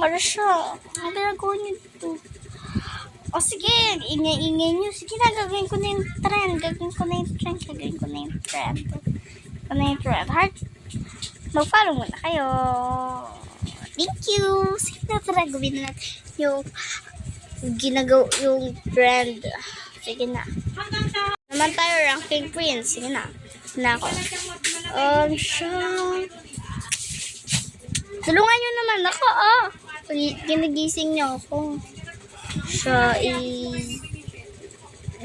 Ano siya? Ang ginagawa niyo dito? O sige, ingay-ingay niyo. Sige na, gagawin ko na yung trend. Gagawin ko na yung trend. Heart, mag-follow muna kayo. Thank you. Sige na, tara, gawin na natin yung yung trend. Sige na. Naman tayo, ranking queen. Sige na. Na ako. Siya. Tulungan nyo naman ako, ginagising niyo ako. Siya is 9.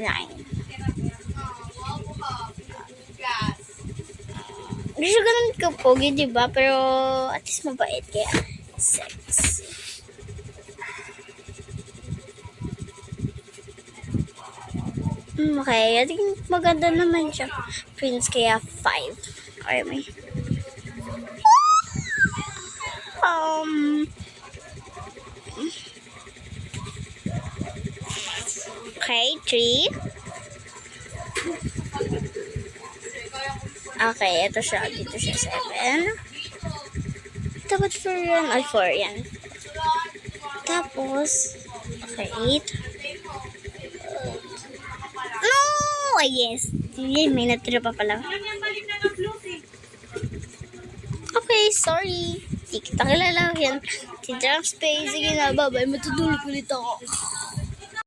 Hindi siya ganun kapogi, diba? Pero at least mabait, kaya 6. Okay, I think maganda naman siya. Prince, kaya 5. Okay, may okay, 3. Okay, ito siya. Dito siya, 7. Dapat 4 yan. Ay, 4 yan. Tapos, okay, 8. No! Ay, yes. May natira pa pala. Okay, sorry. Di kita kilala yan. Si Drunk Space. Sige na, bye-bye. Matutulog ulit ako.